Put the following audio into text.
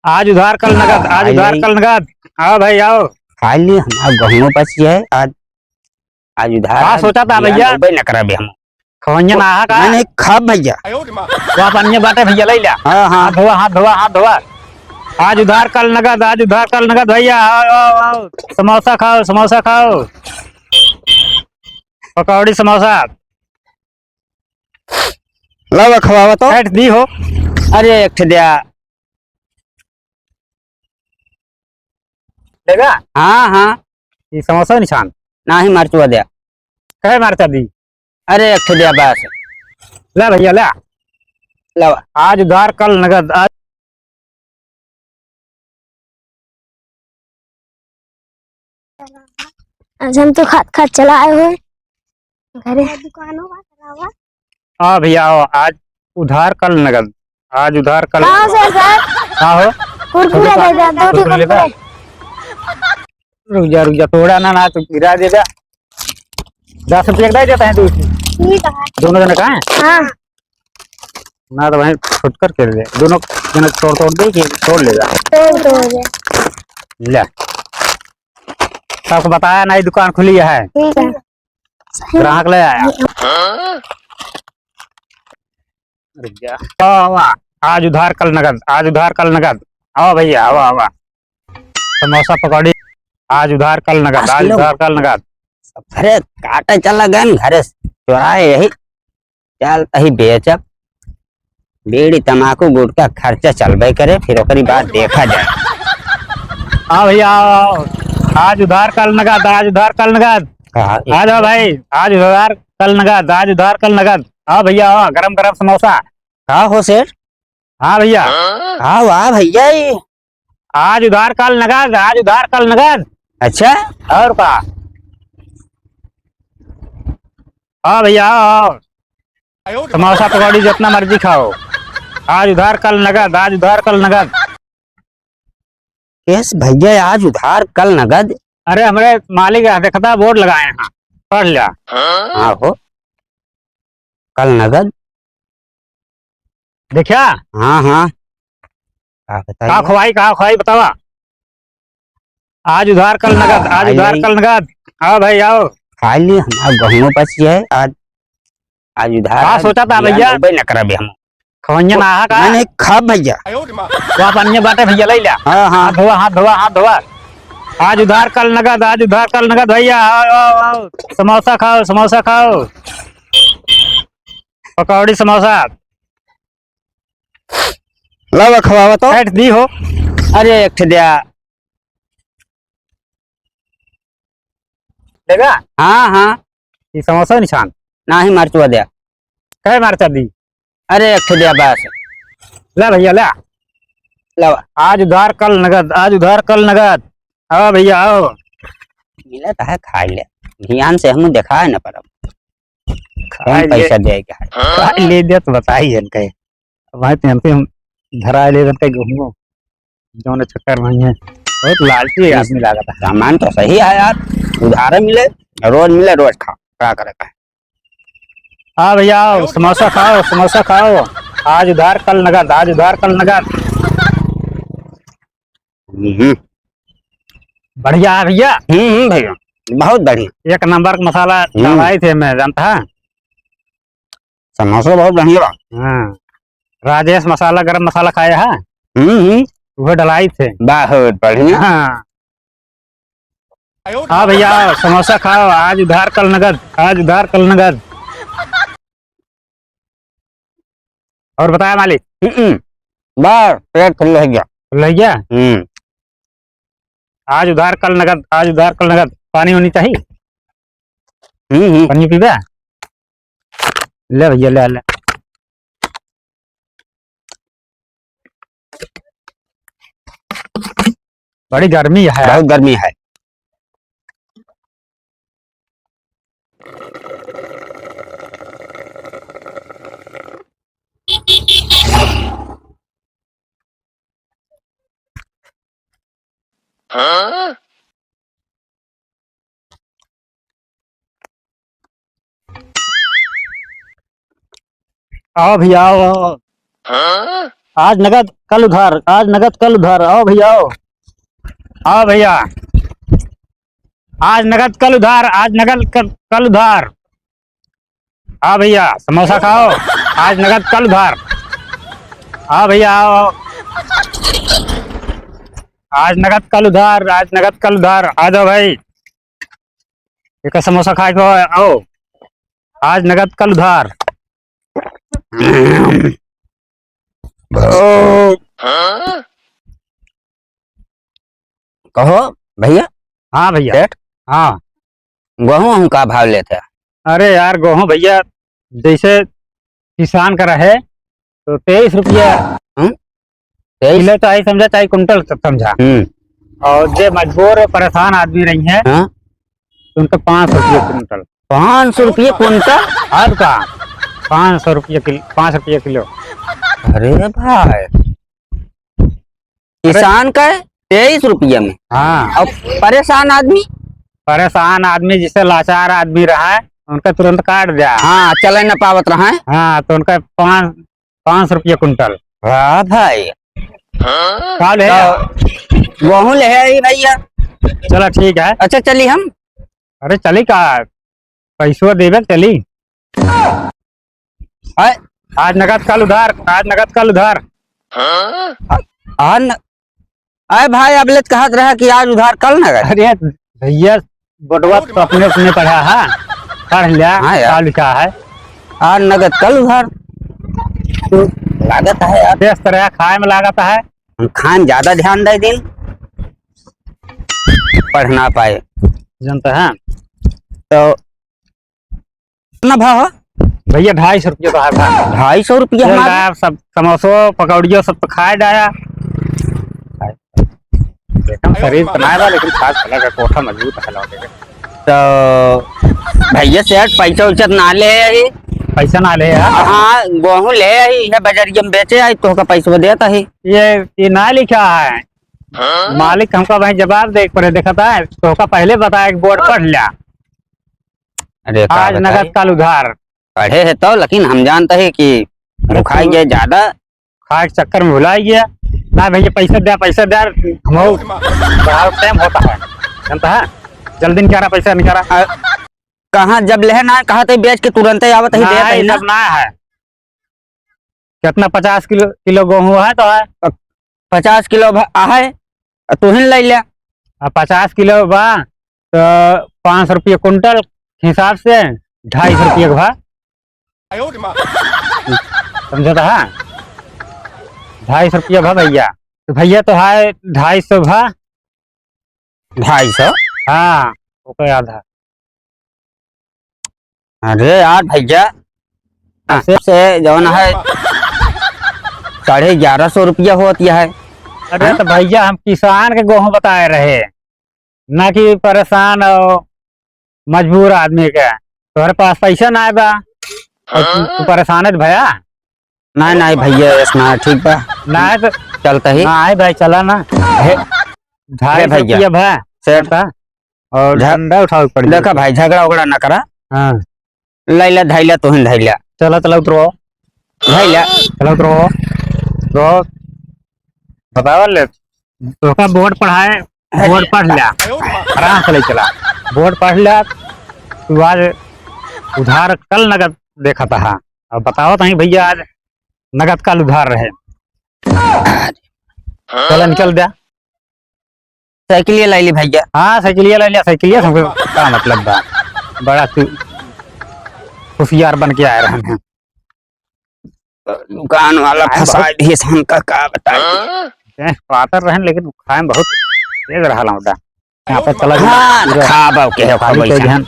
आज उधार कल नगद, आज उधार कल नगद। आओ भाई आओ। खाली हम गहूं बची है आज। आज उधार हाँ सोचा था भैया न करा बे हम खवंजन आहा का नहीं खा भैया। वो अपने बाटे भैया ले लिया। हाँ हाँ हाथ धोआ हाथ धोआ हाथ धोआ। आज उधार कल नगद, आज उधार कल नगद भैया आओ आओ आओ। समोसा खाओ समोसा खाओ। पकौड़ी समोसा लो खवावा तो ऐट दी हो। अरे एक दिया। देगा हाँ हाँ ये समोसा निशान ना ही मरचुआ दिया। कहे मारता दी। अरे एक दिया बस। ले भैया ले। लो आज उधार कल नगद। आज हम तो खाद खाद चला आए हुए घरे दुकानों का। हाँ भैया आओ। आज उधार कल नगद, आज उधार कल। कहाँ से सर? हाँ हो कुरकुरे दे दे, दो कुरकुरे कुरकुरे। रुक जा तोड़ा ना तो गिरा देगा। 10 रुपये का दे देता है तू। ठीक है। दोनों जने कहाँ है? हाँ ना तो वहीं छुट कर कर दे। दोनों जने तोड़ तोड़ दे कि तोड़ लेगा। तो ले सबको बताया नई दुकान खुली है। ठीक है। ग्राहक ले आया। रुक जा। आओ, आओ, आज उधार कल नगद, आज उधार कल नगद। आओ भैया आओ आओ। समोसा पकौड़ी आज उधार कल नगद, आज उधार कल नगद। अरे काटा चला गन घरे चोराए यही चल तही बेचब। बीड़ी तमाकू गुटका खर्चा चलबे करे फिर ओकरी बाद देखा जाए। हाँ भैया आओ। आज उधार कल नगद, आज उधार कल नगद। आ जाओ भाई आज उधार कल नगद, आज उधार कल नगद। आओ भैया आओ। गरम गरम समोसा। हाँ हो सेठ। हाँ भैया हाँ वाह भैया ये आज उधार कल नगद, आज उधार कल नगद। अच्छा और का। हाँ भैया आओ। समोसा पकौड़ी जितना मर्जी खाओ। आज उधार कल नगद, आज उधार कल नगद। केस भैया आज उधार कल नगद। अरे हमारे मालिक देखता बोर्ड लगाए हैं पढ़ लिया। हाँ हो कल नगद देखा हाँ हाँ कहा खवाई बतावा। आज उधार कल नगद, आज उधार कल नगद। आओ भाई आओ। खाली हम गहूं बची है आज। आज उधार हाँ सोचा था भैया न करा बे हम खवंजन आहा का नहीं खा भैया। वो अपने बाटे भैया ले लिया। हाँ हाँ हाथ धोआ हाथ धोआ हाथ धोआ। आज उधार कल नगद, आज उधार कल नगद भैया आओ आओ आओ। समोसा खाओ समोसा खाओ। पकौड़ी समोसा लो खवावा तो ऐट दी हो। अरे एक दिया। देगा हाँ हाँ ये समोसा निशान ना ही मरचुआ दिया। कहे मारता दी। अरे एक दिया बस। ले भैया ले। लो आज उधार कल नगद, आज उधार कल नगद। आओ भैया आओ। मिला तो है खा ले ध्यान से हम देखा है ना पर कौन पैसा देगा। ले दिया तो बताइए इनके भाई तो हम धरा ले इनके घूमो जो चक्कर नहीं है। बहुत लालची आदमी लगा था। सामान तो सही है यार। उधार मिले रोज खा क्या करेगा। हाँ भैया आओ समोसा खाओ समोसा खाओ। आज उधार कल नगद, आज उधार कल नगद। बढ़िया है भैया। भैया बहुत बढ़िया। एक नंबर का मसाला डालाई थे मैं जानता है। समोसा बहुत बढ़िया। हाँ राजेश मसाला गरम मसाला खाया है वो डलाई थे। बहुत बढ़िया। हाँ हाँ भैया आओ समोसा खाओ। आज उधार कल नगद, आज उधार कल नगद। और बताया मालिक बस पेट फुल हो गया। ले गया। आज उधार कल नगद, आज उधार कल नगद। पानी होनी चाहिए। पानी पीबे ले भैया ले ले। बड़ी गर्मी है। बहुत गर्मी है। आओ भैया आओ। आज नगद कल उधार, आज नगद कल उधार। आओ भैया आओ, आओ भैया। आज नगद कल उधार, आज नगद कल उधार। हाँ भैया समोसा खाओ, आज नगद कल उधार। हाँ भैया आओ, आज नगद कल उधार, आज नगद कल उधार। आ जाओ भाई, एक समोसा खा के आओ, आज नगद कल उधार। कहो भैया। हाँ भैया। सेठ, हाँ गेहूं हम का भाव लेते हैं? अरे यार गेहूं भैया जैसे किसान का रहे तो 23 रुपया 23? किलो चाहे समझा, चाहे कुंटल समझा। और जो मजबूर और परेशान आदमी रही है हाँ? तो उनका 500 रुपये कुंटल। 500 रुपये कुंटल? हर का 500 रुपये किलो, 5 रुपये किलो। अरे भाई, किसान का 23 रुपये में? हाँ, और परेशान आदमी? परेशान आदमी जिसे लाचार आदमी रहा है उनका तुरंत काट दिया। हाँ, चले न पावत रहा है। हाँ तो उनका 500 रुपये कुंटल। वाह भाई, का ले गेहूं ले आई भैया। चलो ठीक है। अच्छा चली हम। अरे चली का पैसो देवे चली। आय, आज नगद कल उधार, आज नगद कल उधार। आय भाई, अब लेत कहत रहा कि आज उधार कल नगद। अरे भैया बटवा तो अपने अपने पढ़ा है, पढ़ लिया। हाँ यार। क्या लिखा है? आज नगद कल उधार तो लागत है यार। इस तरह खाए में लागत है। हम खान ज्यादा ध्यान दे दिन, पढ़ ना पाए जानते हैं तो कितना भाव है भैया? 250 रुपये तो है भाई। 250 रुपया हमारा। सब समोसो पकौड़ियों सब तो खाए डाया। एकदम शरीर बनाए था लेकिन खास अलग है, कोठा मजबूत है लौटे के। तो भैया सेठ पैसा उचत ना ले आई। पैसा ना ले यार। हाँ, गेहूं ले आई है, बाजारिया में बेचे आई तो का पैसा देता है। ये ना लिखा है। मालिक हमको भाई जवाब दे पड़े, देखा था तो का पहले बताया कि बोर्ड पढ़ लिया। अरे आज नगद कल उधार। पढ़े है तो, लेकिन हम जानते हैं कि खाई गए ज्यादा, खाए के चक्कर में भुला गया ना भैया। पैसा दे, पैसा दे, हम टाइम होता है जानता है। जल्दी निकाला पैसा, निकाला। कहाँ जब ले ना कहा थे बेच के तुरंत ही आवत ही देता है ना। सब ना है। कितना 50 किलो गेहूं है तो है। 50 किलो है तू ही ले लिया। 50 किलो बा तो 500 रुपये कुंटल हिसाब से 250 रुपये का भाव। समझा था? 250 रुपये भा भैया। तो भैया तो है 250 भा। 250? हाँ ओके आधा। अरे यार भैया, से जौन है 1150 रुपया होती है। अरे तो भैया हम किसान के गेहूं बताए रहे, ना कि परेशान और मजबूर आदमी के। तुम्हारे पास पैसा ना बा और तू परेशान है भैया। नहीं नहीं भैया, इसना ठीक बा ना है तो चलता ही। ना है भाई, चला ना। 250 रुपया भाई सेठ था और झंडा उठाओ पड़। देखा भाई, झगड़ा उगड़ा ना करा। हाँ लैला धैला तो ही धैला। चलो चलो उतरो, धैला चलो उतरो। तो बताओ ले तो का बोर्ड पढ़ाए, बोर्ड पढ़ लिया आराम से ले चला। बोर्ड पढ़ लिया तू आज उधार कल नगद देखा था। अब बताओ तो भैया आज नगद कल उधार रहे। चलो निकल दिया। साइकिल लाई ली भैया। हाँ साइकिलिया ले लिया। साइकिलिया हमको क्या मतलब बा, बड़ा खुशियार बन के आए रहे हैं। दुकान वाला फंसा दिए हमका, का बताए। पातर रहे लेकिन खाए में बहुत तेज रहा लौटा। यहाँ पर चला हाँ, खा के खाली कोई ध्यान